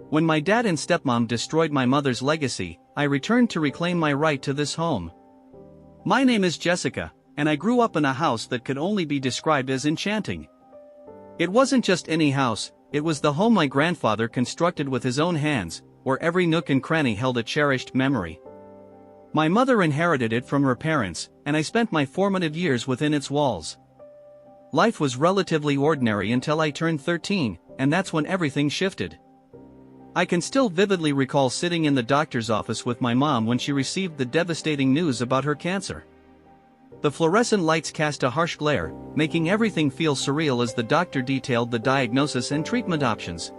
When my dad and stepmom destroyed my mother's legacy, I returned to reclaim my right to this home. My name is Jessica, and I grew up in a house that could only be described as enchanting. It wasn't just any house, it was the home my grandfather constructed with his own hands, where every nook and cranny held a cherished memory. My mother inherited it from her parents, and I spent my formative years within its walls. Life was relatively ordinary until I turned 13, and that's when everything shifted. I can still vividly recall sitting in the doctor's office with my mom when she received the devastating news about her cancer. The fluorescent lights cast a harsh glare, making everything feel surreal as the doctor detailed the diagnosis and treatment options.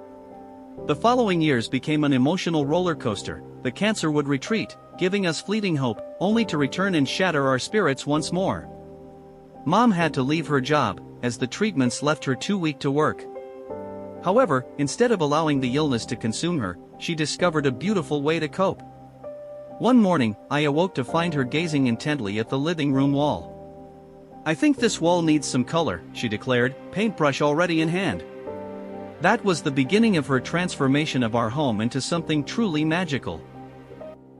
The following years became an emotional roller coaster. The cancer would retreat, giving us fleeting hope, only to return and shatter our spirits once more. Mom had to leave her job, as the treatments left her too weak to work. However, instead of allowing the illness to consume her, she discovered a beautiful way to cope. One morning, I awoke to find her gazing intently at the living room wall. "I think this wall needs some color," she declared, paintbrush already in hand. That was the beginning of her transformation of our home into something truly magical.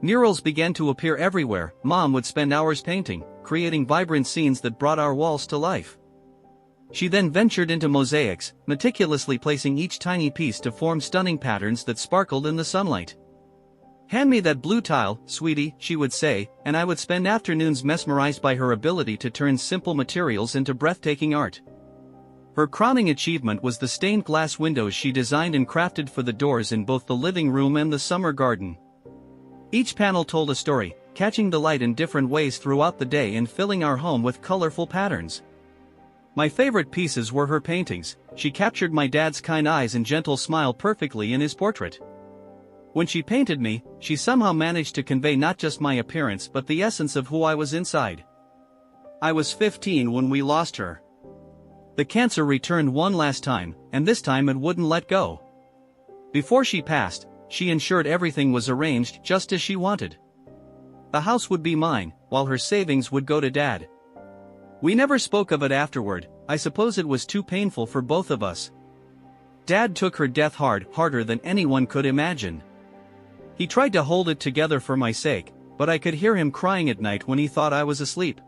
Murals began to appear everywhere. Mom would spend hours painting, creating vibrant scenes that brought our walls to life. She then ventured into mosaics, meticulously placing each tiny piece to form stunning patterns that sparkled in the sunlight. "Hand me that blue tile, sweetie," she would say, and I would spend afternoons mesmerized by her ability to turn simple materials into breathtaking art. Her crowning achievement was the stained glass windows she designed and crafted for the doors in both the living room and the summer garden. Each panel told a story, catching the light in different ways throughout the day and filling our home with colorful patterns. My favorite pieces were her paintings. She captured my dad's kind eyes and gentle smile perfectly in his portrait. When she painted me, she somehow managed to convey not just my appearance but the essence of who I was inside. I was 15 when we lost her. The cancer returned one last time, and this time it wouldn't let go. Before she passed, she ensured everything was arranged just as she wanted. The house would be mine, while her savings would go to Dad. We never spoke of it afterward. I suppose it was too painful for both of us. Dad took her death harder than anyone could imagine. He tried to hold it together for my sake, but I could hear him crying at night when he thought I was asleep.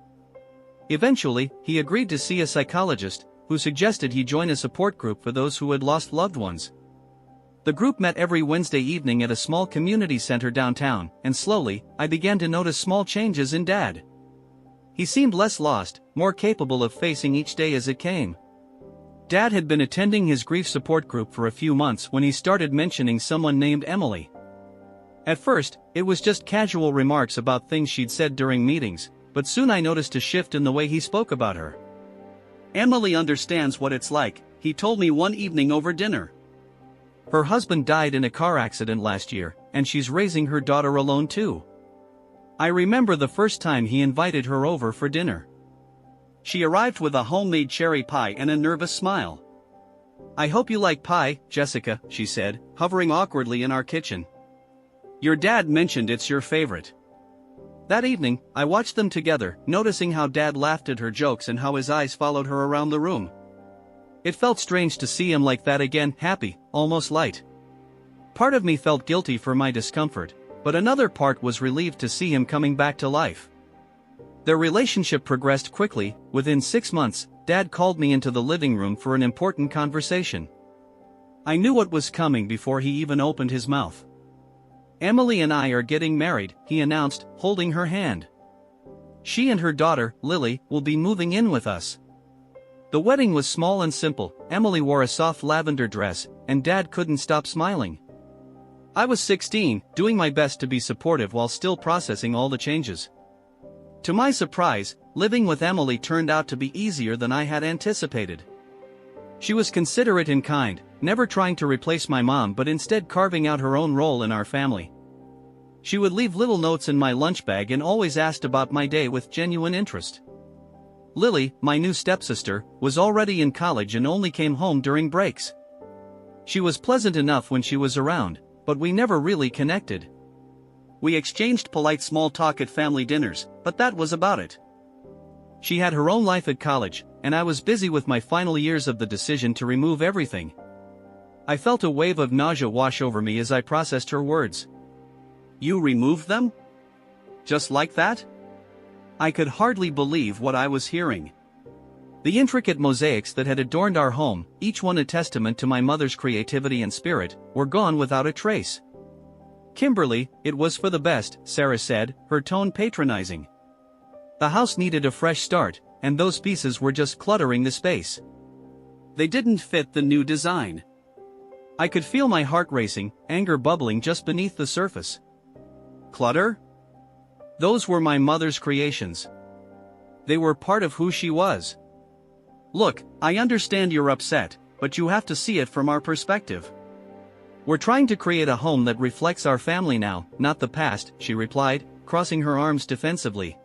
Eventually, he agreed to see a psychologist, who suggested he join a support group for those who had lost loved ones. The group met every Wednesday evening at a small community center downtown, and slowly, I began to notice small changes in Dad. He seemed less lost, more capable of facing each day as it came. Dad had been attending his grief support group for a few months when he started mentioning someone named Emily. At first, it was just casual remarks about things she'd said during meetings, but soon I noticed a shift in the way he spoke about her. "Emily understands what it's like," he told me one evening over dinner. "Her husband died in a car accident last year, and she's raising her daughter alone too." I remember the first time he invited her over for dinner. She arrived with a homemade cherry pie and a nervous smile. "I hope you like pie, Jessica," she said, hovering awkwardly in our kitchen. "Your dad mentioned it's your favorite." That evening, I watched them together, noticing how Dad laughed at her jokes and how his eyes followed her around the room. It felt strange to see him like that again, happy, almost light. Part of me felt guilty for my discomfort, but another part was relieved to see him coming back to life. Their relationship progressed quickly. Within 6 months, Dad called me into the living room for an important conversation. I knew what was coming before he even opened his mouth. "Emily and I are getting married," he announced, holding her hand. "She and her daughter, Lily, will be moving in with us." The wedding was small and simple. Emily wore a soft lavender dress, and Dad couldn't stop smiling. I was 16, doing my best to be supportive while still processing all the changes. To my surprise, living with Emily turned out to be easier than I had anticipated. She was considerate and kind, never trying to replace my mom but instead carving out her own role in our family. She would leave little notes in my lunch bag and always asked about my day with genuine interest. Lily, my new stepsister, was already in college and only came home during breaks. She was pleasant enough when she was around, but we never really connected. We exchanged polite small talk at family dinners, but that was about it. She had her own life at college, and I was busy with my final years of the decision to remove everything. I felt a wave of nausea wash over me as I processed her words. You removed them? Just like that? I could hardly believe what I was hearing. The intricate mosaics that had adorned our home, each one a testament to my mother's creativity and spirit, were gone without a trace. Kimberly, it was for the best, Sarah said, her tone patronizing. The house needed a fresh start, and those pieces were just cluttering the space. They didn't fit the new design. I could feel my heart racing, anger bubbling just beneath the surface. Clutter? Those were my mother's creations. They were part of who she was. Look, I understand you're upset, but you have to see it from our perspective. We're trying to create a home that reflects our family now, not the past, she replied, crossing her arms defensively.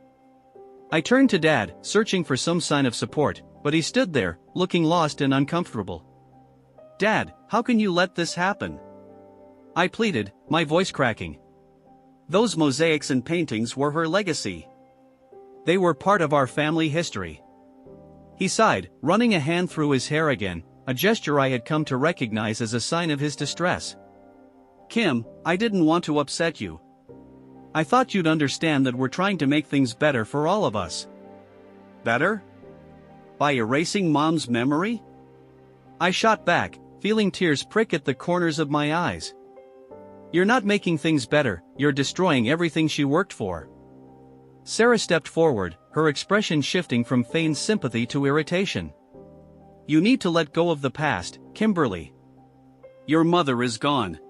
I turned to Dad, searching for some sign of support, but he stood there, looking lost and uncomfortable. Dad, how can you let this happen? I pleaded, my voice cracking. Those mosaics and paintings were her legacy. They were part of our family history. He sighed, running a hand through his hair again, a gesture I had come to recognize as a sign of his distress. Kim, I didn't want to upset you. I thought you'd understand that we're trying to make things better for all of us. Better? By erasing Mom's memory? I shot back, feeling tears prick at the corners of my eyes. You're not making things better, you're destroying everything she worked for. Sarah stepped forward, her expression shifting from feigned sympathy to irritation. You need to let go of the past, Kimberly. Your mother is gone.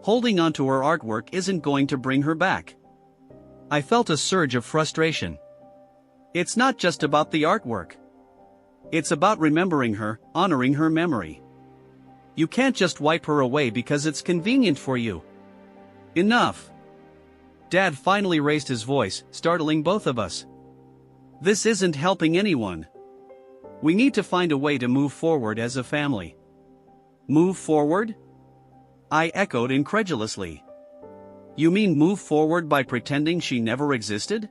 Holding onto her artwork isn't going to bring her back. I felt a surge of frustration. It's not just about the artwork. It's about remembering her, honoring her memory. You can't just wipe her away because it's convenient for you. Enough. Dad finally raised his voice, startling both of us. This isn't helping anyone. We need to find a way to move forward as a family. Move forward? I echoed incredulously. You mean move forward by pretending she never existed?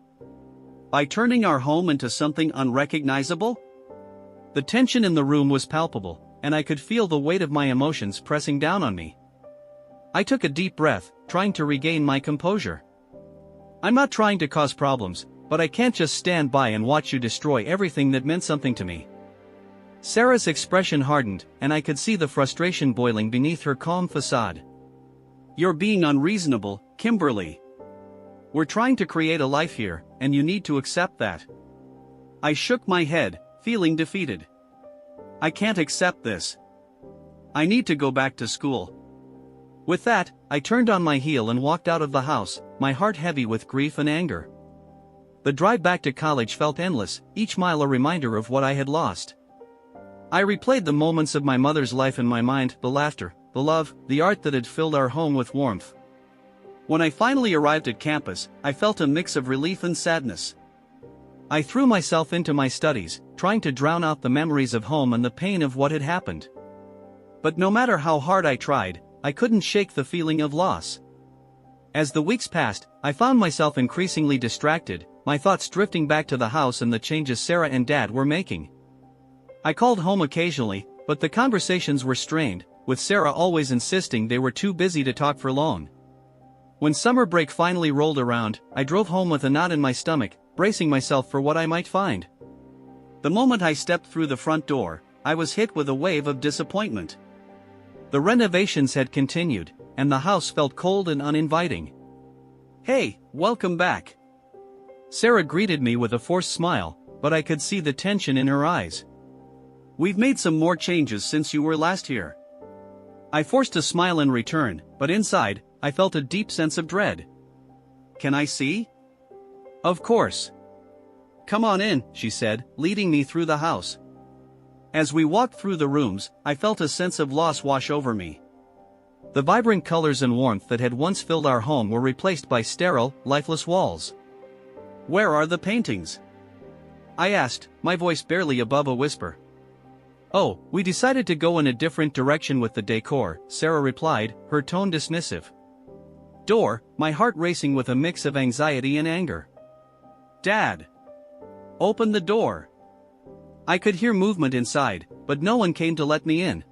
By turning our home into something unrecognizable? The tension in the room was palpable, and I could feel the weight of my emotions pressing down on me. I took a deep breath, trying to regain my composure. I'm not trying to cause problems, but I can't just stand by and watch you destroy everything that meant something to me. Sarah's expression hardened, and I could see the frustration boiling beneath her calm facade. You're being unreasonable, Kimberly. We're trying to create a life here, and you need to accept that. I shook my head, feeling defeated. I can't accept this. I need to go back to school. With that, I turned on my heel and walked out of the house, my heart heavy with grief and anger. The drive back to college felt endless, each mile a reminder of what I had lost. I replayed the moments of my mother's life in my mind, the laughter, the love, the art that had filled our home with warmth. When I finally arrived at campus, I felt a mix of relief and sadness. I threw myself into my studies, trying to drown out the memories of home and the pain of what had happened. But no matter how hard I tried, I couldn't shake the feeling of loss. As the weeks passed, I found myself increasingly distracted, my thoughts drifting back to the house and the changes Sarah and Dad were making. I called home occasionally, but the conversations were strained, with Sarah always insisting they were too busy to talk for long. When summer break finally rolled around, I drove home with a knot in my stomach, bracing myself for what I might find. The moment I stepped through the front door, I was hit with a wave of disappointment. The renovations had continued, and the house felt cold and uninviting. Hey, welcome back. Sarah greeted me with a forced smile, but I could see the tension in her eyes. We've made some more changes since you were last here. I forced a smile in return, but inside, I felt a deep sense of dread. Can I see? Of course. Come on in, she said, leading me through the house. As we walked through the rooms, I felt a sense of loss wash over me. The vibrant colors and warmth that had once filled our home were replaced by sterile, lifeless walls. Where are the paintings? I asked, my voice barely above a whisper. Oh, we decided to go in a different direction with the decor, Sarah replied, her tone dismissive. My heart racing with a mix of anxiety and anger. Dad! Open the door! I could hear movement inside, but no one came to let me in.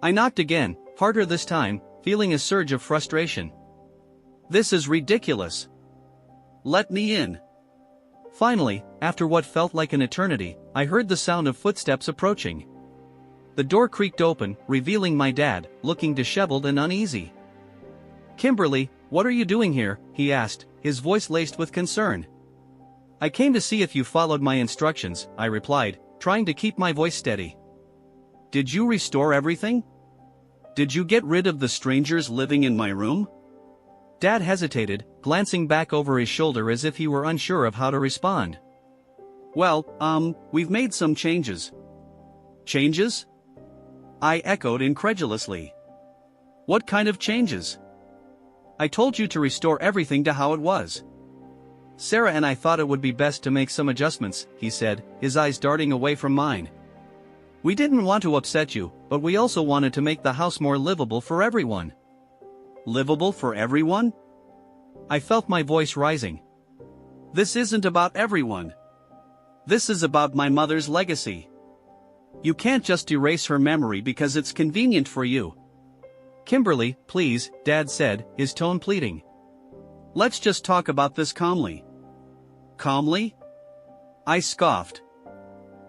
I knocked again, harder this time, feeling a surge of frustration. This is ridiculous. Let me in. Finally, after what felt like an eternity, I heard the sound of footsteps approaching. The door creaked open, revealing my dad, looking disheveled and uneasy. "Kimberly, what are you doing here?" he asked, his voice laced with concern. "I came to see if you followed my instructions," I replied, trying to keep my voice steady. "Did you restore everything? Did you get rid of the strangers living in my room?" Dad hesitated, glancing back over his shoulder as if he were unsure of how to respond. "Well, we've made some changes." "Changes?" I echoed incredulously. "What kind of changes?" "I told you to restore everything to how it was." "Sarah and I thought it would be best to make some adjustments," he said, his eyes darting away from mine. "We didn't want to upset you, but we also wanted to make the house more livable for everyone." "Livable for everyone?" I felt my voice rising. "This isn't about everyone. This is about my mother's legacy. You can't just erase her memory because it's convenient for you." "Kimberly, please," Dad said, his tone pleading. "Let's just talk about this calmly." "Calmly?" I scoffed.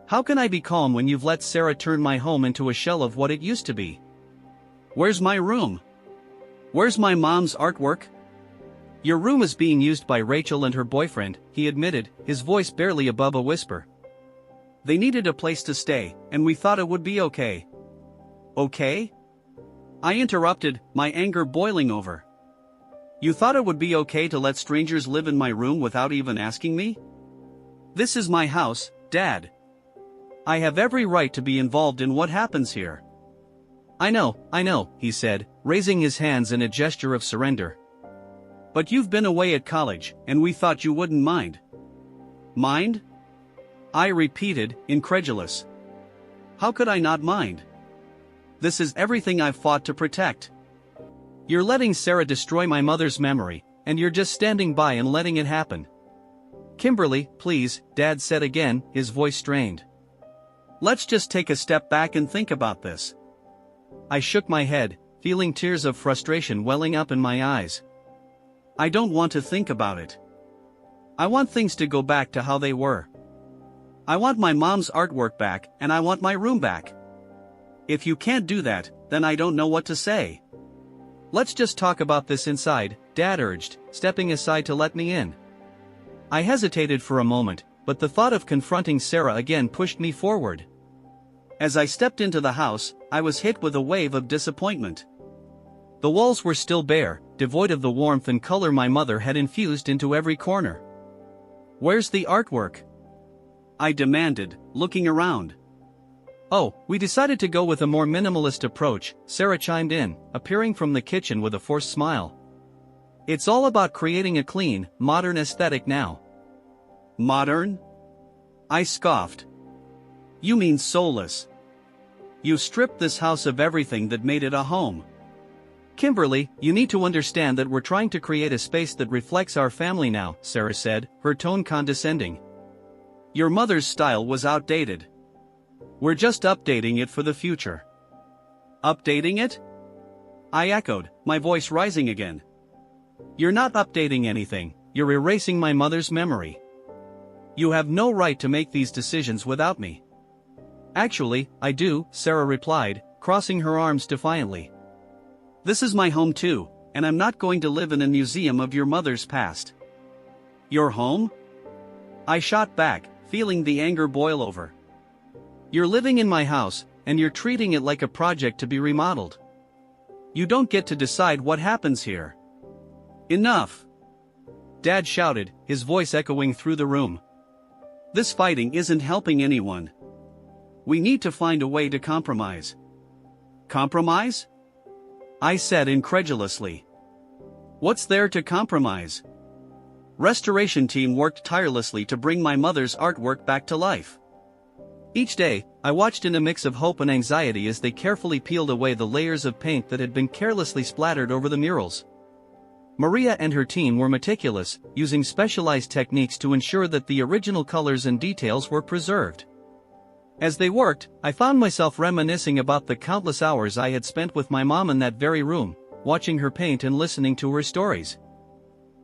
"How can I be calm when you've let Sarah turn my home into a shell of what it used to be? Where's my room? Where's my mom's artwork?" "Your room is being used by Rachel and her boyfriend," he admitted, his voice barely above a whisper. "They needed a place to stay, and we thought it would be okay." "Okay?" I interrupted, my anger boiling over. "You thought it would be okay to let strangers live in my room without even asking me? This is my house, Dad. I have every right to be involved in what happens here." I know, he said, raising his hands in a gesture of surrender. "But you've been away at college, and we thought you wouldn't mind." "Mind?" I repeated, incredulous. "How could I not mind? This is everything I've fought to protect. You're letting Sarah destroy my mother's memory, and you're just standing by and letting it happen." "Kimberly, please," Dad said again, his voice strained. "Let's just take a step back and think about this." I shook my head, feeling tears of frustration welling up in my eyes. "I don't want to think about it. I want things to go back to how they were. I want my mom's artwork back, and I want my room back. If you can't do that, then I don't know what to say." "Let's just talk about this inside," Dad urged, stepping aside to let me in. I hesitated for a moment, but the thought of confronting Sarah again pushed me forward. As I stepped into the house, I was hit with a wave of disappointment. The walls were still bare, devoid of the warmth and color my mother had infused into every corner. "Where's the artwork?" I demanded, looking around. "Oh, we decided to go with a more minimalist approach," Sarah chimed in, appearing from the kitchen with a forced smile. "It's all about creating a clean, modern aesthetic now." "Modern?" I scoffed. "You mean soulless. You stripped this house of everything that made it a home." "Kimberly, you need to understand that we're trying to create a space that reflects our family now," Sarah said, her tone condescending. "Your mother's style was outdated. We're just updating it for the future." "Updating it?" I echoed, my voice rising again. "You're not updating anything, you're erasing my mother's memory. You have no right to make these decisions without me." "Actually, I do," Sarah replied, crossing her arms defiantly. "This is my home too, and I'm not going to live in a museum of your mother's past." "Your home?" I shot back, feeling the anger boil over. "You're living in my house, and you're treating it like a project to be remodeled. You don't get to decide what happens here." "Enough!" Dad shouted, his voice echoing through the room. "This fighting isn't helping anyone. We need to find a way to compromise." "Compromise?" I said incredulously. "What's there to compromise?" Restoration team worked tirelessly to bring my mother's artwork back to life. Each day, I watched in a mix of hope and anxiety as they carefully peeled away the layers of paint that had been carelessly splattered over the murals. Maria and her team were meticulous, using specialized techniques to ensure that the original colors and details were preserved. As they worked, I found myself reminiscing about the countless hours I had spent with my mom in that very room, watching her paint and listening to her stories.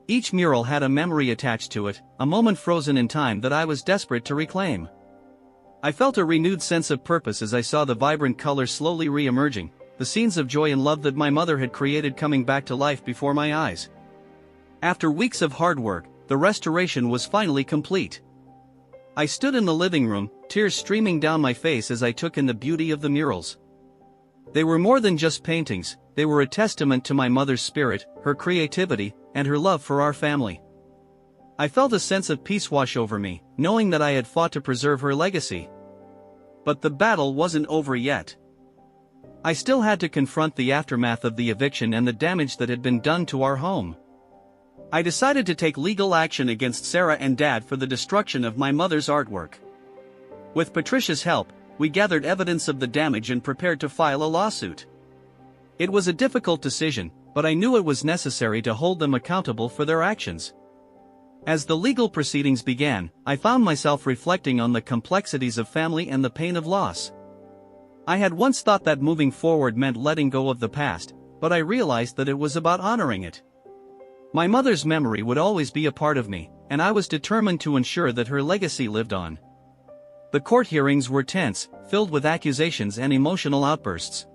Each mural had a memory attached to it, a moment frozen in time that I was desperate to reclaim. I felt a renewed sense of purpose as I saw the vibrant colors slowly re-emerging, the scenes of joy and love that my mother had created coming back to life before my eyes. After weeks of hard work, the restoration was finally complete. I stood in the living room, tears streaming down my face as I took in the beauty of the murals. They were more than just paintings, they were a testament to my mother's spirit, her creativity, and her love for our family. I felt a sense of peace wash over me, knowing that I had fought to preserve her legacy. But the battle wasn't over yet. I still had to confront the aftermath of the eviction and the damage that had been done to our home. I decided to take legal action against Sarah and Dad for the destruction of my mother's artwork. With Patricia's help, we gathered evidence of the damage and prepared to file a lawsuit. It was a difficult decision, but I knew it was necessary to hold them accountable for their actions. As the legal proceedings began, I found myself reflecting on the complexities of family and the pain of loss. I had once thought that moving forward meant letting go of the past, but I realized that it was about honoring it. My mother's memory would always be a part of me, and I was determined to ensure that her legacy lived on. The court hearings were tense, filled with accusations and emotional outbursts.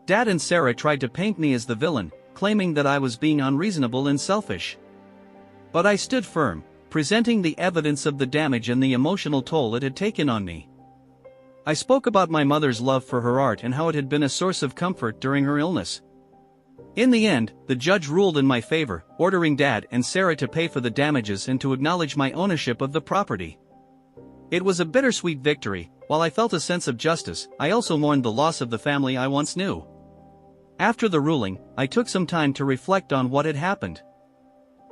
Dad and Sarah tried to paint me as the villain, claiming that I was being unreasonable and selfish. But I stood firm, presenting the evidence of the damage and the emotional toll it had taken on me. I spoke about my mother's love for her art and how it had been a source of comfort during her illness. In the end, the judge ruled in my favor, ordering Dad and Sarah to pay for the damages and to acknowledge my ownership of the property. It was a bittersweet victory. While I felt a sense of justice, I also mourned the loss of the family I once knew. After the ruling, I took some time to reflect on what had happened.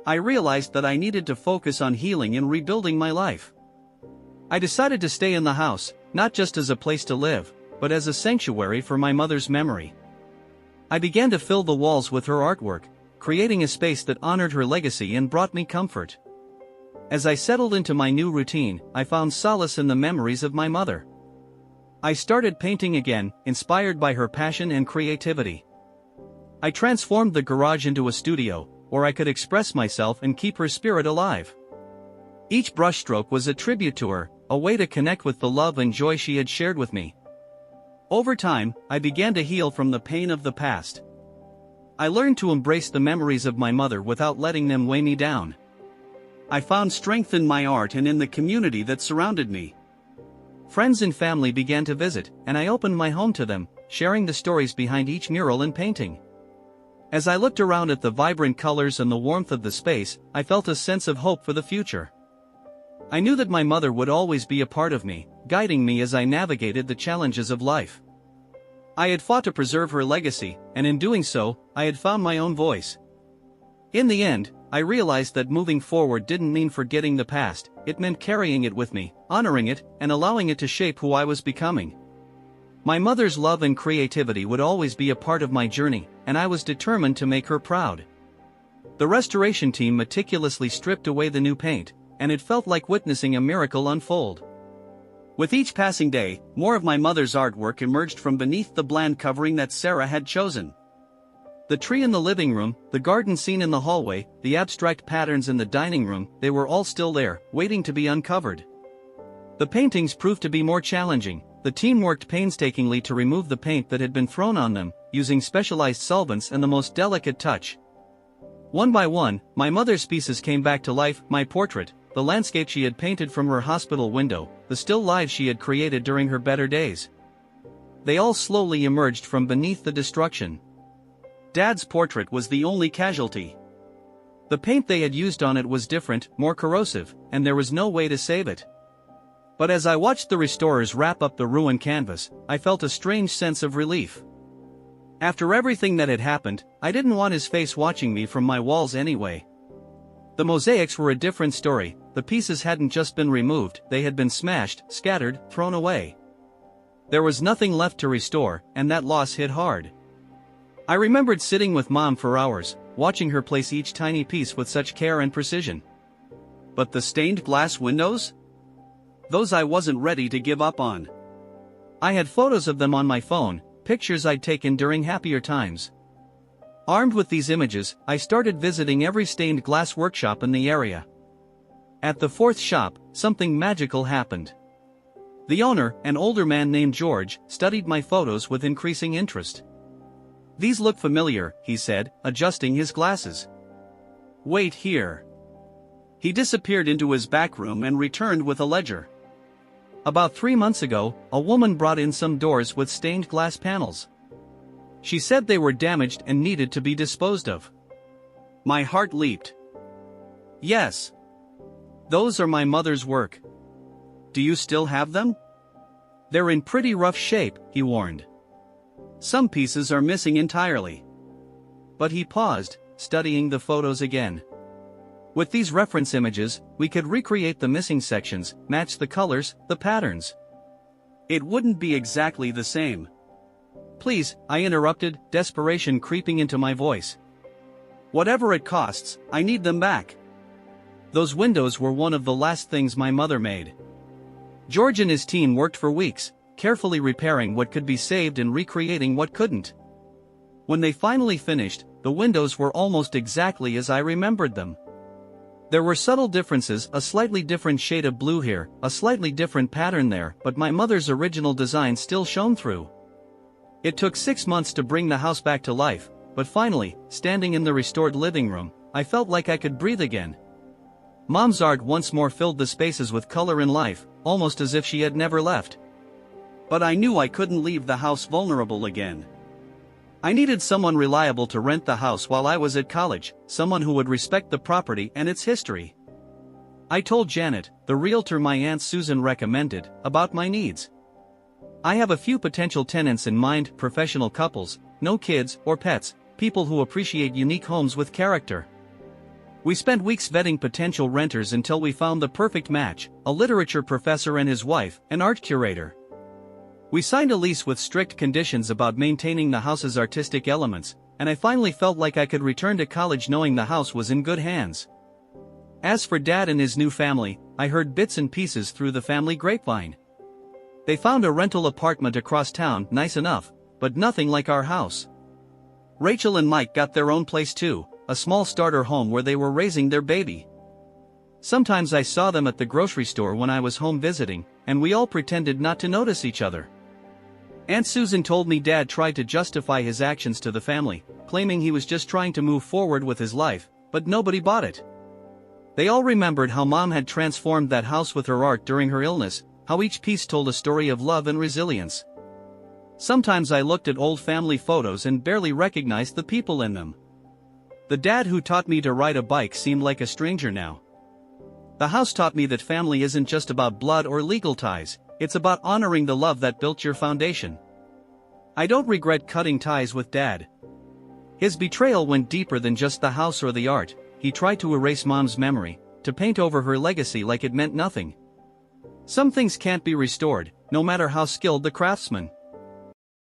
I realized that I needed to focus on healing and rebuilding my life. I decided to stay in the house, not just as a place to live, but as a sanctuary for my mother's memory. I began to fill the walls with her artwork, creating a space that honored her legacy and brought me comfort. As I settled into my new routine, I found solace in the memories of my mother. I started painting again, inspired by her passion and creativity. I transformed the garage into a studio, where I could express myself and keep her spirit alive. Each brushstroke was a tribute to her, a way to connect with the love and joy she had shared with me. Over time, I began to heal from the pain of the past. I learned to embrace the memories of my mother without letting them weigh me down. I found strength in my art and in the community that surrounded me. Friends and family began to visit, and I opened my home to them, sharing the stories behind each mural and painting. As I looked around at the vibrant colors and the warmth of the space, I felt a sense of hope for the future. I knew that my mother would always be a part of me, guiding me as I navigated the challenges of life. I had fought to preserve her legacy, and in doing so, I had found my own voice. In the end, I realized that moving forward didn't mean forgetting the past, it meant carrying it with me, honoring it, and allowing it to shape who I was becoming. My mother's love and creativity would always be a part of my journey, and I was determined to make her proud. The restoration team meticulously stripped away the new paint, and it felt like witnessing a miracle unfold. With each passing day, more of my mother's artwork emerged from beneath the bland covering that Sarah had chosen. The tree in the living room, the garden scene in the hallway, the abstract patterns in the dining room, they were all still there, waiting to be uncovered. The paintings proved to be more challenging. The team worked painstakingly to remove the paint that had been thrown on them, using specialized solvents and the most delicate touch. One by one, my mother's pieces came back to life: my portrait, the landscape she had painted from her hospital window, the still lives she had created during her better days. They all slowly emerged from beneath the destruction. Dad's portrait was the only casualty. The paint they had used on it was different, more corrosive, and there was no way to save it. But as I watched the restorers wrap up the ruined canvas, I felt a strange sense of relief. After everything that had happened, I didn't want his face watching me from my walls anyway. The mosaics were a different story. The pieces hadn't just been removed, they had been smashed, scattered, thrown away. There was nothing left to restore, and that loss hit hard. I remembered sitting with Mom for hours, watching her place each tiny piece with such care and precision. But the stained glass windows? Those I wasn't ready to give up on. I had photos of them on my phone, pictures I'd taken during happier times. Armed with these images, I started visiting every stained glass workshop in the area. At the fourth shop, something magical happened. The owner, an older man named George, studied my photos with increasing interest. "These look familiar," he said, adjusting his glasses. "Wait here." He disappeared into his back room and returned with a ledger. "About 3 months ago, a woman brought in some doors with stained glass panels. She said they were damaged and needed to be disposed of." My heart leaped. "Yes. Those are my mother's work. Do you still have them?" "They're in pretty rough shape," he warned. "Some pieces are missing entirely." But he paused, studying the photos again. "With these reference images, we could recreate the missing sections, match the colors, the patterns. It wouldn't be exactly the same." "Please," I interrupted, desperation creeping into my voice. "Whatever it costs, I need them back." Those windows were one of the last things my mother made. George and his team worked for weeks, carefully repairing what could be saved and recreating what couldn't. When they finally finished, the windows were almost exactly as I remembered them. There were subtle differences, a slightly different shade of blue here, a slightly different pattern there, but my mother's original design still shone through. It took 6 months to bring the house back to life, but finally, standing in the restored living room, I felt like I could breathe again. Mom's art once more filled the spaces with color and life, almost as if she had never left. But I knew I couldn't leave the house vulnerable again. I needed someone reliable to rent the house while I was at college, someone who would respect the property and its history. I told Janet, the realtor my Aunt Susan recommended, about my needs. "I have a few potential tenants in mind, professional couples, no kids or pets, people who appreciate unique homes with character." We spent weeks vetting potential renters until we found the perfect match, a literature professor and his wife, an art curator. We signed a lease with strict conditions about maintaining the house's artistic elements, and I finally felt like I could return to college knowing the house was in good hands. As for Dad and his new family, I heard bits and pieces through the family grapevine. They found a rental apartment across town, nice enough, but nothing like our house. Rachel and Mike got their own place too, a small starter home where they were raising their baby. Sometimes I saw them at the grocery store when I was home visiting, and we all pretended not to notice each other. Aunt Susan told me Dad tried to justify his actions to the family, claiming he was just trying to move forward with his life, but nobody bought it. They all remembered how Mom had transformed that house with her art during her illness, how each piece told a story of love and resilience. Sometimes I looked at old family photos and barely recognized the people in them. The dad who taught me to ride a bike seemed like a stranger now. The house taught me that family isn't just about blood or legal ties, it's about honoring the love that built your foundation. I don't regret cutting ties with Dad. His betrayal went deeper than just the house or the art. He tried to erase Mom's memory, to paint over her legacy like it meant nothing. Some things can't be restored, no matter how skilled the craftsman.